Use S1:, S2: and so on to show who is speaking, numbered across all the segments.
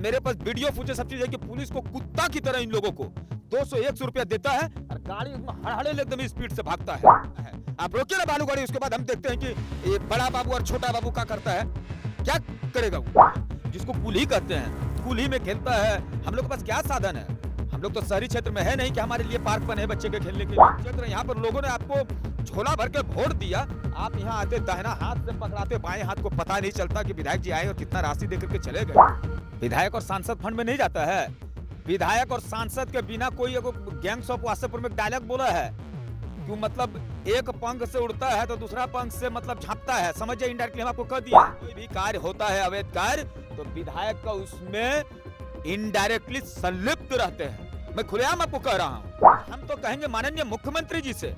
S1: मेरे पास video footage सब चीज है कि पुलिस को कुत्ता की तरह इन लोगों को 200-100 रुपया देता है और गाड़ी हड़हड़े एकदम स्पीड से भागता है। आप रोकिए ना बालू गाड़ी, उसके बाद हम देखते हैं कि ये बड़ा बाबू और छोटा बाबू क्या करता है, क्या करेगा वो, जिसको कुली कहते हैं, कुली में खेलता है। हम लोग के पास क्या साधन है, हम लोग तो शहरी क्षेत्र में है नहीं कि हमारे लिए पार्क बने बच्चे के खेलने के लिए क्षेत्र। यहाँ पर लोगों ने आपको झोला भर के वोट दिया, आप यहाँ आते दाहिना हाथ से पकड़ाते बाएं हाथ को, पता नहीं चलता कि विधायक जी आए और कितना राशि देकर के चले गए। विधायक और सांसद फंड में नहीं जाता है। विधायक और सांसद के बिना कोई गैंग्स ऑफ वासेपुर में डायलॉग बोला है क्यों, मतलब एक पंख से उड़ता है तो दूसरा पंख से मतलब झांकता है, समझिए इनडायरेक्टली हम आपको कह दिया। कोई भी कार्य होता है अवैध कार्य तो विधायक का उसमें इनडायरेक्टली संलिप्त रहते हैं। मैं खुलेआम आपको कह रहा हूँ। हम तो कहेंगे माननीय मुख्यमंत्री जी से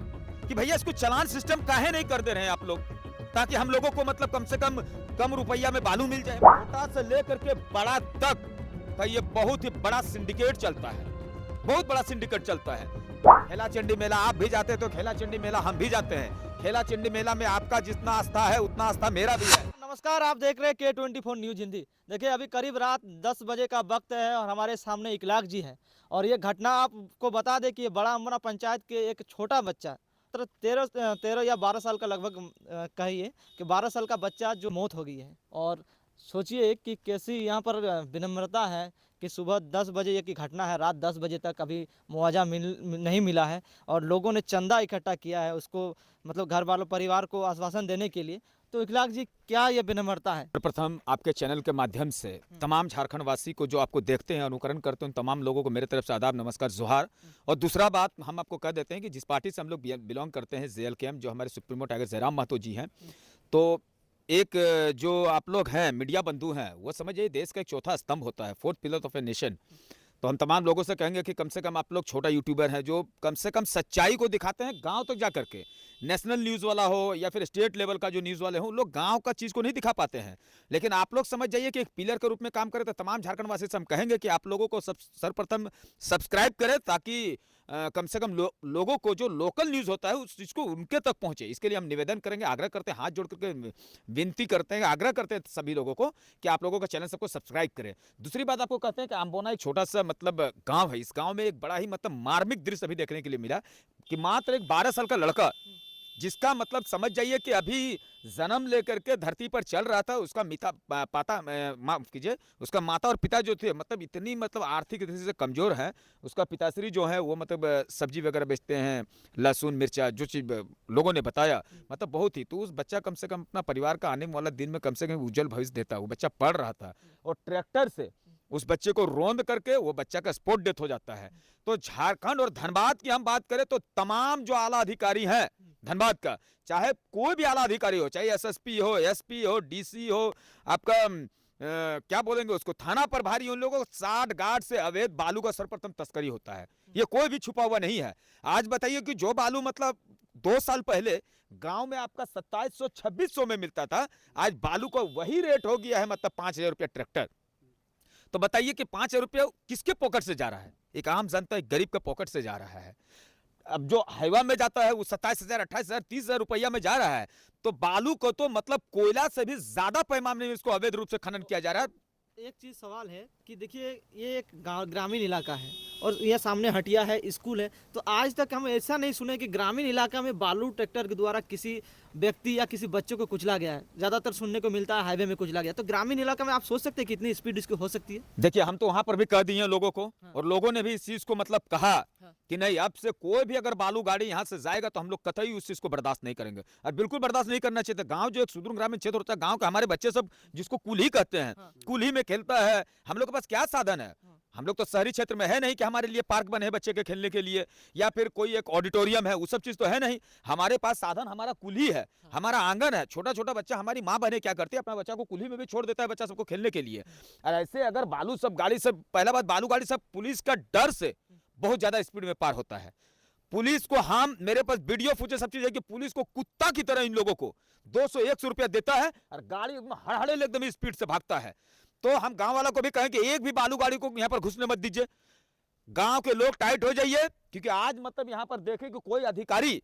S1: कि भैया इसको चालान सिस्टम काहे नहीं कर दे रहे हैं आप लोग, ताकि हम लोगों को मतलब कम से कम रुपया में बालू मिल जाए। छोटा से लेकर के बड़ा तक का ये बहुत ही बड़ा सिंडिकेट चलता है, बहुत बड़ा सिंडिकेट चलता है। खेला चंडी मेला आप भी जाते हैं तो खेला चंडी मेला हम भी जाते हैं। खेला चंडी मेला में आपका जितना आस्था है उतना आस्था मेरा भी है।
S2: नमस्कार, आप देख रहे हैं K24 न्यूज हिंदी। देखिए अभी करीब रात 10 बजे का वक्त है और हमारे सामने इकलाक जी हैं और ये घटना आपको बता दें कि ये बड़ा अमरा पंचायत के एक छोटा बच्चा 13 या 12 साल का लगभग कहिए कि 12 साल का बच्चा जो मौत हो गई है। और सोचिए कि कैसी यहाँ पर विनम्रता है कि सुबह 10 बजे ये की घटना है, रात 10 बजे तक अभी मुआवजा नहीं मिला है और लोगों ने चंदा इकट्ठा किया है उसको, मतलब घर वालों परिवार को आश्वासन देने के लिए। तो इकलाक जी क्या ये विनम्रता है?
S1: प्रथम आपके चैनल के माध्यम से तमाम झारखंड वासी को जो आपको देखते हैं अनुकरण करते हैं तमाम लोगों को मेरे तरफ से आदाब नमस्कार जोहार। और दूसरा बात हम आपको कह देते हैं कि जिस पार्टी से हम लोग बिलोंग करते हैं JLKM, जो हमारे सुप्रीमो टाइगर जयराम महतो जी हैं, तो एक जो आप लोग हैं मीडिया बंधु हैं वो समझिए देश का एक चौथा स्तंभ होता है, fourth pillar of a nation. तो हम तमाम लोगों से कहेंगे कि कम से कम आप लोग छोटा यूट्यूबर हैं जो कम से कम सच्चाई को दिखाते हैं गांव तक जा करके। नेशनल न्यूज़ वाला हो या फिर स्टेट लेवल का जो न्यूज़ वाले हो, लोग गांव का चीज़ को नहीं दिखा पाते हैं, लेकिन आप लोग समझ जाइए कि एक पिलर के रूप में काम करें। तो तमाम झारखंड वासी से हम कहेंगे कि आप लोगों को सर्वप्रथम सब्सक्राइब करें ताकि कम से कम लोगों को जो लोकल न्यूज़ होता है उस चीज़ को उनके तक पहुंचे। इसके लिए हम निवेदन करेंगे, आग्रह करते हैं, हाथ जोड़ करके विनती करते हैं, आग्रह करते हैं सभी लोगों को कि आप लोगों का चैनल सबको सब्सक्राइब करें। दूसरी बात आपको कहते हैं कि आम्बोना एक छोटा सा मतलब गांव है। इस गांव में एक बड़ा ही मतलब मार्मिक दृश्य अभी देखने के लिए मिला कि मात्र एक 12 साल का लड़का, जिसका मतलब समझ जाइए कि अभी जन्म लेकर के धरती पर चल रहा था, उसका माफ कीजिए, उसका माता और पिता जो थे मतलब इतनी मतलब आर्थिक दृष्टि से कमजोर है। उसका पिताश्री जो है वो मतलब सब्जी वगैरह बेचते हैं, लहसुन मिर्चा, जो चीज़ लोगों ने बताया मतलब बहुत ही। तो उस बच्चा कम से कम अपना परिवार का आने वाला दिन में कम से कम उज्जवल भविष्य देता। वो बच्चा पढ़ रहा था और ट्रैक्टर से उस बच्चे को रौंद करके वो बच्चा का स्पॉट डेथ हो जाता है। तो झारखंड और धनबाद की हम बात करें तो तमाम जो आला अधिकारी हैं धनबाद का, चाहे कोई भी आला अधिकारी हो, चाहे SSP हो, SP हो, DC हो, आपका क्या बोलेंगे उसको, थाना प्रभारी, उन लोगों को 60 गार्ड से अवैध बालू का सर्वप्रथम तस्करी होता है। ये कोई भी छुपा हुआ नहीं है। आज बताइए कि जो बालू मतलब 2 साल पहले गांव में आपका 2700-2600 में मिलता था, आज बालू का वही रेट हो गया है मतलब 5000 रुपया ट्रैक्टर। तो बताइए कि 5000 रुपया किसके पॉकेट से जा रहा है? एक आम जनता, एक गरीब के पॉकेट से जा रहा है। अब जो हाईवा में जाता है वो 27,000, 28,000, 30,000 रुपया में जा रहा है। तो बालू को तो मतलब कोयला से भी ज्यादा पैमाने में इसको अवैध रूप से खनन किया जा रहा है।
S2: एक चीज़ सवाल है कि देखिए ये एक ग्रामीण इलाका है और यह सामने हटिया है, स्कूल है। तो आज तक हम ऐसा नहीं सुने कि ग्रामीण इलाका में बालू ट्रैक्टर के द्वारा किसी व्यक्ति या किसी बच्चे को कुचला गया है। ज़्यादातर सुनने को मिलता है हाईवे में कुचला गया। तो ग्रामीण इलाका में आप सोच सकते हैं कितनी स्पीड इसकी हो सकती है?
S1: देखिए हम तो वहां पर भी कह दिए लोगों को, और लोगों ने भी इस चीज को मतलब कहा कि नहीं, अब से कोई भी अगर बालू गाड़ी यहाँ से जाएगा तो हम लोग कतई उस चीज को बर्दाश्त नहीं करेंगे और बिल्कुल बर्दाश्त नहीं करना चाहिए। गांव जो एक सुदूर ग्रामीण क्षेत्र होता है, गांव के हमारे बच्चे सब जिसको कुली कहते हैं, कुली में खेलता है। हम लोग के पास क्या साधन है? हम लोग तो शहरी क्षेत्र में है नहीं कि हमारे लिए पार्क बने बच्चे के खेलने के लिए या फिर कोई एक ऑडिटोरियम है, वो सब चीज तो है नहीं। हमारे पास साधन हमारा कुली है, हमारा आंगन है। छोटा छोटा बच्चा, हमारी माँ बहने क्या करती है, अपना बच्चा को कुली में भी छोड़ देता है बच्चा सबको खेलने के लिए। और ऐसे अगर बालू सब गाड़ी सब, पहला बात बालू गाड़ी सब पुलिस का डर से बहुत ज्यादा स्पीड में पार होता है। पुलिस को हम, मेरे पास वीडियो फुटेज सब चीज है कि पुलिस को कुत्ता की तरह इन लोगों को 200-100 रुपया देता है और गाड़ी हड़हड़े एकदम स्पीड से भागता है। तो हम गांव वालों को भी कहें कि एक भी बालू गाड़ी को यहां पर घुसने मत दीजिए। गांव के लोग टाइट हो जाइए, क्योंकि आज मतलब यहां पर देखें कि कोई अधिकारी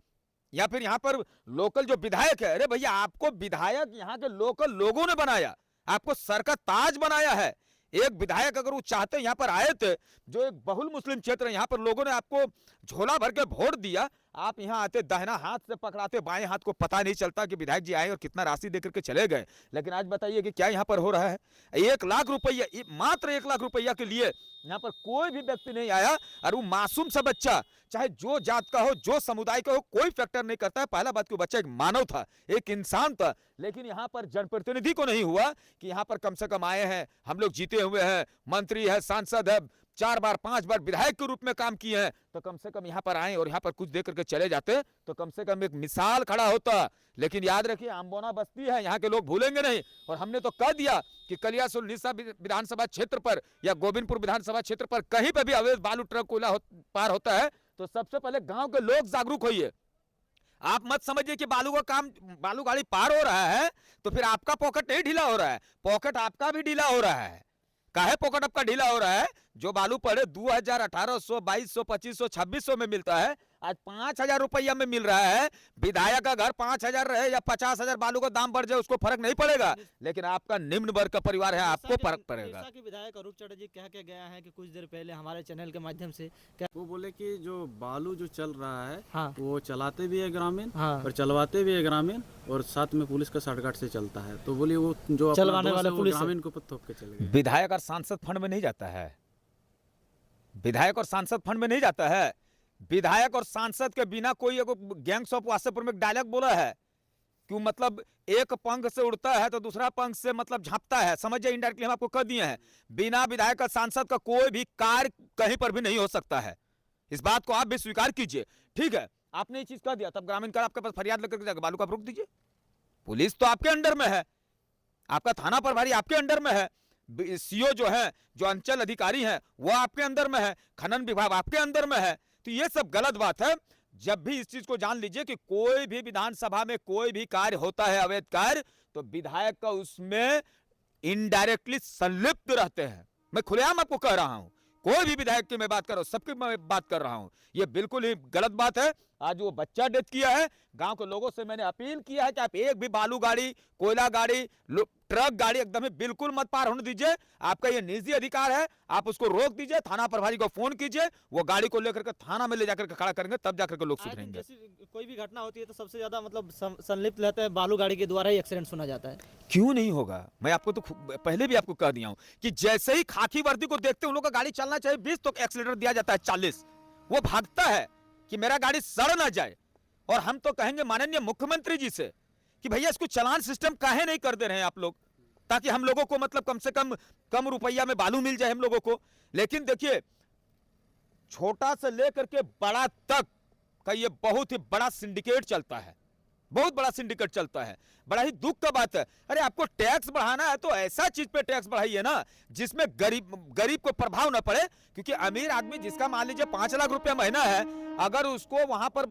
S1: या फिर यहां पर लोकल जो विधायक है, अरे भैया आपको विधायक यहां के लोकल लोगों ने बनाया, आपको सर का ताज बनाया है। एक विधायक अगर वो चाहते यहाँ पर आए थे, जो एक बहुल मुस्लिम क्षेत्र है, यहाँ पर लोगों ने आपको झोला भर के वोट दिया, आप यहाँ आते दाहिना हाथ से पकड़ाते बाएं हाथ को, पता नहीं चलता कि विधायक जी आए और कितना राशि देकर के चले गए। लेकिन आज बताइए कि क्या यहाँ पर हो रहा है? 1 लाख रुपया, मात्र 1 लाख रुपया के लिए यहाँ पर कोई भी व्यक्ति नहीं आया, और वो मासूम सा बच्चा, चाहे जो जात का हो, जो समुदाय का हो, कोई फैक्टर नहीं करता है। पहला बात कि बच्चा एक मानव था, एक इंसान था। लेकिन यहाँ पर जनप्रतिनिधि को नहीं हुआ कि यहाँ पर कम से कम आए हैं, हम लोग जीते हुए हैं, मंत्री है, सांसद है, 4 बार 5 बार विधायक के रूप में काम किए हैं, तो कम से कम यहाँ पर आए और यहाँ पर कुछ देकर के चले जाते तो कम से कम एक मिसाल खड़ा होता। लेकिन याद रखिए, आम्बोना बस्ती है, यहाँ के लोग भूलेंगे नहीं। और हमने तो कह दिया कि कलियासोल-निसा विधानसभा क्षेत्र पर या गोविंदपुर विधानसभा क्षेत्र पर कहीं पर भी अवैध बालू ट्रक कोयला पार होता है तो सबसे पहले गांव के लोग जागरूक होइए। आप मत समझिए कि बालू गाड़ी पार हो रहा है तो फिर आपका पॉकेट नहीं ढीला हो रहा है, पॉकेट आपका भी ढीला हो रहा है। काहे पॉकेट आपका ढीला हो रहा है? जो बालू पड़े 2000, 1800, 2200, 2500, 2600 में मिलता है, आज 5000 रुपया में मिल रहा है। विधायक का घर 5000 रहे या 50,000 बालू का दाम बढ़ जाए, उसको फर्क नहीं पड़ेगा। लेकिन आपका निम्न वर्ग का परिवार है, आपको फर्क पड़ेगा।
S2: जैसा कि विधायक अरूप चड्ढा जी कह के गया है कि कुछ देर पहले हमारे चैनल के माध्यम से
S3: वो बोले कि जो बालू जो चल रहा है,
S2: हाँ।
S3: वो चलाते भी है ग्रामीण,
S2: हाँ।
S3: और चलवाते भी है ग्रामीण, और साथ में पुलिस का साठगांठ से चलता है। तो बोलिए वो जो अपना
S2: चलवाने
S3: दोस्त
S2: वाले
S3: है, वो
S2: पुलिस है।
S3: ग्रामीण को थोप के चले गए।
S1: विधायक और सांसद फंड में नहीं जाता है, विधायक और सांसद फंड में नहीं जाता है। विधायक और सांसद के बिना कोई गैंग्स ऑफ वासेपुर में डायलॉग बोला है क्यों, मतलब एक पंख से उड़ता है तो दूसरा पंख से मतलब झांपता है, समझिए। इनडायरेक्टली हम आपको कह दिए हैं, बिना विधायक और सांसद का कोई भी कार्य कहीं पर भी नहीं हो सकता है। इस बात को आप भी स्वीकार कीजिए, ठीक है? आपने ये चीज कह दिया, तब ग्रामीण का आपके पास फरियाद लेकर जाकर बालू का रोक दीजिए। पुलिस तो आपके अंडर में है, आपका थाना प्रभारी आपके अंडर में है, सीओ जो है, जो अंचल अधिकारी हैं, वो आपके अंदर में है, खनन विभाग आपके अंदर में है। तो ये सब गलत बात है। जब भी इस चीज को जान लीजिए कि कोई भी विधानसभा में कोई भी कार्य होता है अवैध कार्य, तो विधायक का उसमें इनडायरेक्टली संलिप्त रहते हैं। मैं खुलेआम आपको कह रहा हूं, कोई भी विधायक की मैं बात कर रहा हूं, सबकी मैं बात कर रहा हूं। ये बिल्कुल ही गलत बात है। आज वो बच्चा डेथ किया है, गांव के लोगों से मैंने अपील किया है कि आप एक भी बालू गाड़ी, कोयला गाड़ी, ट्रक गाड़ी एकदम ही बिल्कुल मत पार होने दीजिए। आपका ये निजी अधिकार है, आप उसको रोक दीजिए, थाना प्रभारी को फोन कीजिए, वो गाड़ी को लेकर के थाना में ले जाकर के खड़ा करेंगे, तब जाकर के लोग सुधरेंगे।
S2: कोई भी घटना होती है तो सबसे ज्यादा मतलब संलिप्त रहते हैं बालू गाड़ी के द्वारा ही एक्सीडेंट सुना जाता है।
S1: क्यों नहीं होगा? मैं आपको तो पहले भी आपको कह दिया हूं कि जैसे ही खाकी वर्दी को देखते उन लोग का गाड़ी चलना चाहिए 20 तो एक्सीलरेटर दिया जाता है 40, वो भागता है कि मेरा गाड़ी सड़ ना जाए। और हम तो कहेंगे माननीय मुख्यमंत्री जी से कि भैया इसको चालान सिस्टम काहे नहीं कर दे रहे हैं आप लोग, ताकि हम लोगों को मतलब कम से कम रुपया में बालू मिल जाए हम लोगों को। लेकिन देखिए, छोटा से लेकर के बड़ा तक का ये बहुत ही बड़ा सिंडिकेट चलता है, बहुत बड़ा सिंडिकेट चलता है। बड़ा ही दुख का बात है। अरे आपको टैक्स बढ़ाना है तो ऐसा चीज पे टैक्स बढ़ाइए ना जिसमें गरीब को प्रभाव ना पड़े। क्योंकि अमीर आदमी जिसका मान लीजिए 5 लाख रुपया महीना है, अगर उसको वहां पर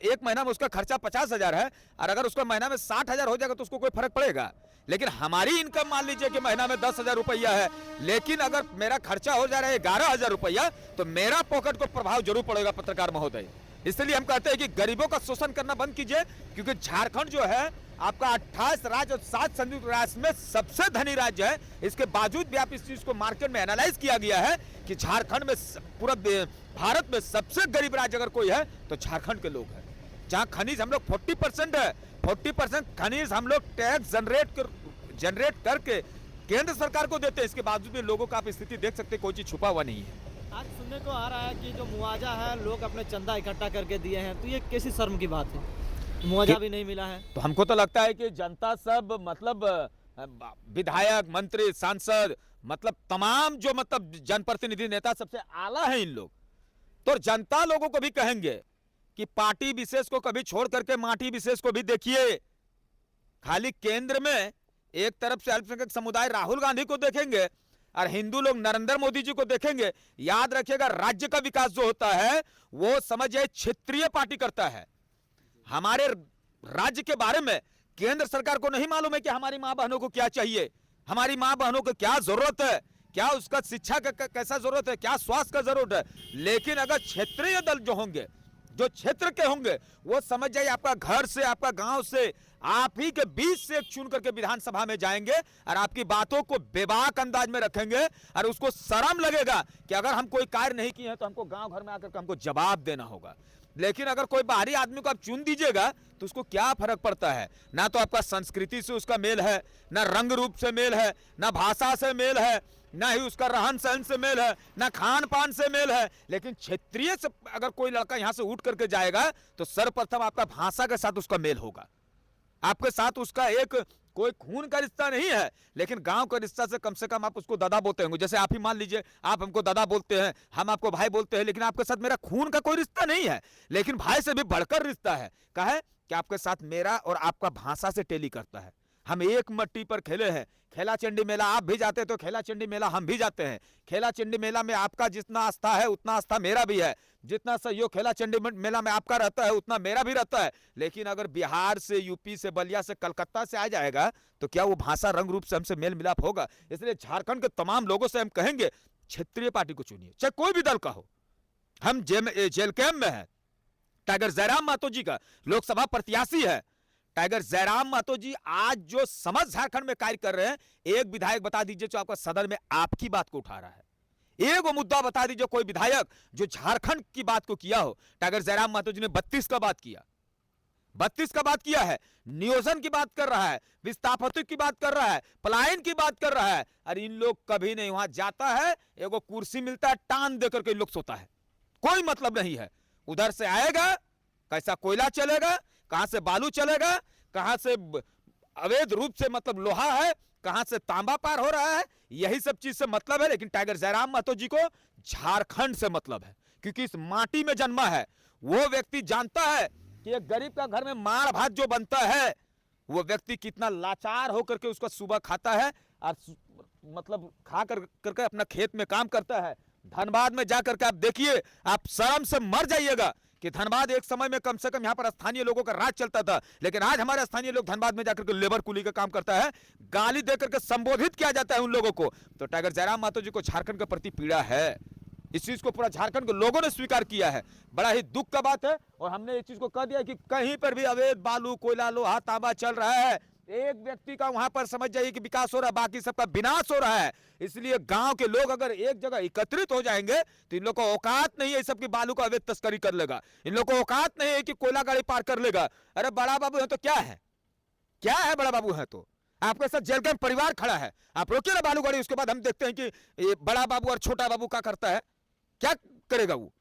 S1: एक महीना में उसका खर्चा 50,000 है, और अगर उसका महीना में 60,000 हो जाएगा तो उसको कोई फर्क पड़ेगा। लेकिन हमारी इनकम मान लीजिए कि महीना में 10,000 रुपया है, लेकिन अगर मेरा खर्चा हो जा रहा है 11,000 रुपया, तो मेरा पॉकेट को प्रभाव जरूर पड़ेगा पत्रकार महोदय। इसलिए हम कहते हैं कि गरीबों का शोषण करना बंद कीजिए। क्योंकि झारखंड जो है आपका 28 राज्य और 7 संयुक्त राष्ट्र में सबसे धनी राज्य है। इसके बावजूद भी आप इस चीज को मार्केट में एनालाइज किया गया है कि झारखंड में पूरा भारत में सबसे गरीब राज्य अगर कोई है तो झारखंड के लोग हैं। जहां खनिज हम लोग 40% है, 40% खनिज हम लोग टैक्स जनरेट करके केंद्र सरकार को देते हैं। इसके बावजूद भी लोगों का आप स्थिति देख सकते हैं, कोई चीज छुपा हुआ नहीं है।
S2: आज सुनने को आ रहा है कि जो मुआवजा है लोग अपने चंदा इकट्ठा करके दिए हैं, तो ये कैसी शर्म की बात है? मुआवजा भी नहीं मिला है।
S1: तो हमको तो लगता है कि जनता सब मतलब विधायक, मंत्री, सांसद, मतलब तमाम जो मतलब जनप्रतिनिधि नेता सबसे आला है इन लोग। तो जनता लोगों को भी कहेंगे कि पार्टी विशेष को कभी छोड़ करके माटी विशेष को भी देखिए। खाली केंद्र में एक तरफ से अल्पसंख्यक समुदाय राहुल गांधी को देखेंगे और हिंदू लोग नरेंद्र मोदी जी को देखेंगे। याद रखिएगा, राज्य का विकास जो होता है वो समझिए क्षेत्रीय पार्टी करता है। हमारे राज्य के बारे में केंद्र सरकार को नहीं मालूम है कि हमारी मां बहनों को क्या चाहिए, हमारी मां बहनों को क्या जरूरत है, क्या उसका शिक्षा का कैसा जरूरत है, क्या स्वास्थ्य का जरूरत है। लेकिन अगर क्षेत्रीय दल जो होंगे, जो क्षेत्र के होंगे, वो समझ जाइए आपका घर से, आपका गांव से, आप ही के बीच से एक चुन करके विधानसभा में जाएंगे और आपकी बातों को बेबाक अंदाज में रखेंगे और उसको शर्म लगेगा कि अगर हम कोई कार्य नहीं किए हैं तो हमको गांव घर में आकर हमको जवाब देना होगा। लेकिन अगर कोई बाहरी आदमी को आप चुन दीजिएगा तो उसको क्या फर्क पड़ता है? ना तो आपका संस्कृति से उसका मेल है, ना रंग रूप से मेल है, ना भाषा से मेल है, ना ही उसका रहन सहन से मेल है, ना खान पान से मेल है। लेकिन क्षेत्रीय से अगर कोई लड़का यहां से उठ करके जाएगा तो सर्वप्रथम आपका भाषा के साथ उसका मेल होगा, आपके साथ उसका एक कोई खून का रिश्ता नहीं है, लेकिन गांव का रिश्ता से कम आप उसको दादा बोलते होंगे। जैसे आप ही मान लीजिए, आप हमको दादा बोलते हैं, हम आपको भाई बोलते हैं, लेकिन आपके साथ मेरा खून का कोई रिश्ता नहीं है, लेकिन भाई से भी बढ़कर रिश्ता है। क्या है कि आपके साथ मेरा और आपका भाषा से टेली करता है। हम एक मट्टी पर खेले हैं। खेला चंडी मेला आप भी जाते हैं तो खेला चंडी मेला हम भी जाते हैं। खेला चंडी मेला में आपका जितना आस्था है उतना आस्था मेरा भी है, जितना सहयोग खेला चंडी मेला में आपका रहता है उतना मेरा भी रहता है। लेकिन अगर बिहार से, यूपी से, बलिया से, कलकत्ता से आ जाएगा तो क्या वो भाषा रंग रूप से हमसे मेल मिलाप होगा? इसलिए झारखंड के तमाम लोगों से हम कहेंगे क्षेत्रीय पार्टी को चुनिए, चाहे कोई भी दल का हो। हम जेल कैंप में है, टाइगर जयराम मातो जी का लोकसभा प्रत्याशी है। टाइगर जयराम मातो जी आज जो समझ झारखंड में कार्य कर रहे हैं, एक विधायक बता दीजिए जो आपका सदन में आपकी बात को उठा रहा है। एक वो मुद्दा बता दीजिए कोई विधायक जो झारखंड की बात को किया हो। टाइगर जयराम मातो जी ने 32 का बात किया, 32 का बात किया है, नियोजन की बात कर रहा है, विस्थापित की बात कर रहा है, पलायन की बात कर रहा है। अरे इन लोग कभी नहीं, वहां जाता है, एगो कुर्सी मिलता है, टान देकर के लोग सोता है, कोई मतलब नहीं है। उधर से आएगा, कैसा कोयला चलेगा, कहां से बालू चलेगा, कहां से अवैध रूप से मतलब लोहा है, कहां से तांबा पार हो रहा है, यही सब चीज से मतलब है। लेकिन टाइगर जयराम मातो जी को झारखंड से मतलब है, क्योंकि इस माटी में जन्मा है। वो व्यक्ति जानता है कि एक गरीब का घर में माड़ भात जो बनता है, वो व्यक्ति कितना लाचार होकर के उसका सुबह खाता है और मतलब खा करके अपना खेत में काम करता है। धनबाद में जाकर के आप देखिए, आप शर्म से मर जाइएगा कि धनबाद एक समय में कम से कम यहाँ पर स्थानीय लोगों का राज चलता था, लेकिन आज हमारे स्थानीय लोग धनबाद में जाकर के लेबर कुली का काम करता है, गाली देकर के संबोधित किया जाता है उन लोगों को। तो टाइगर जयराम मातो जी को झारखंड के प्रति पीड़ा है, इस चीज को पूरा झारखंड के लोगों ने स्वीकार किया है। बड़ा ही दुख का बात है। और हमने इस चीज को कह दिया कि कहीं पर भी अवैध बालू, कोयला, लोहा, तांबा चल रहा है, एक व्यक्ति का वहां पर समझ जाइए कि विकास हो रहा है, बाकी सबका विनाश हो रहा है। इसलिए गांव के लोग अगर एक जगह एकत्रित हो जाएंगे तो इन लोगों को औकात नहीं है सबकी बालू का अवैध तस्करी कर लेगा, इन लोगों को औकात नहीं है कि कोयला गाड़ी पार कर लेगा। अरे बड़ा बाबू है तो क्या है, क्या है बड़ा बाबू है तो? आपके साथ जेल का परिवार खड़ा है, आप रोकिए ना बालू गाड़ी, उसके बाद हम देखते हैं कि ये बड़ा बाबू और छोटा बाबू क्या करता है, क्या करेगा वो।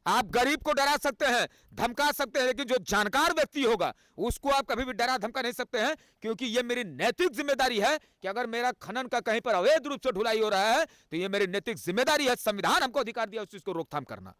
S1: आप गरीब को डरा सकते हैं, धमका सकते हैं, लेकिन जो जानकार व्यक्ति होगा उसको आप कभी भी डरा धमका नहीं सकते हैं, क्योंकि ये मेरी नैतिक जिम्मेदारी है कि अगर मेरा खनन का कहीं पर अवैध रूप से ढुलाई हो रहा है तो ये मेरी नैतिक जिम्मेदारी है। संविधान हमको अधिकार दिया उस चीज को रोकथाम करना।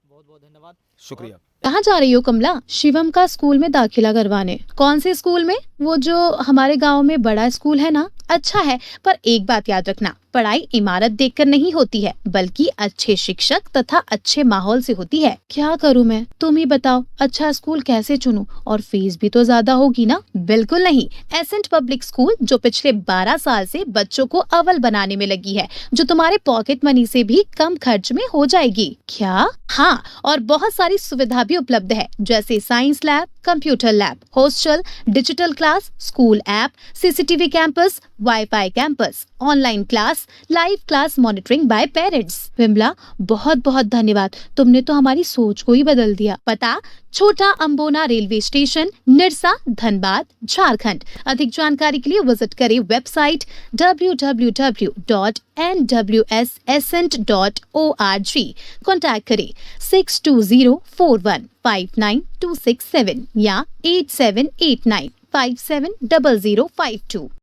S2: बहुत बहुत धन्यवाद,
S1: शुक्रिया।
S4: कहाँ जा रही हो कमला? शिवम का स्कूल में दाखिला करवाने। कौन से स्कूल में? वो जो हमारे गांव में बड़ा स्कूल है ना। अच्छा है, पर एक बात याद रखना, पढ़ाई इमारत देखकर नहीं होती है, बल्कि अच्छे शिक्षक तथा अच्छे माहौल से होती है। क्या करूँ मैं, तुम ही बताओ, अच्छा स्कूल कैसे चुनूं? और फीस भी तो ज्यादा होगी ना। बिल्कुल नहीं, एसेंट पब्लिक स्कूल जो पिछले 12 साल से बच्चों को अव्वल बनाने में लगी है, जो तुम्हारे पॉकेट मनी से भी कम खर्च में हो जाएगी। क्या? हाँ, और बहुत सारी सुविधा भी उपलब्ध है, जैसे science lab, computer lab, hostel, digital class, school app, CCTV campus, wifi campus, online class, live class monitoring by parents. Vimala बहुत बहुत धन्यवाद, तुमने तो हमारी सोच को ही बदल दिया। पता छोटा अम्बोना रेलवे स्टेशन, निरसा, धनबाद, झारखंड। अधिक जानकारी के लिए विजिट करें वेबसाइट www.nwsascent.org। कॉन्टैक्ट करें 6204159267 या 8789570052।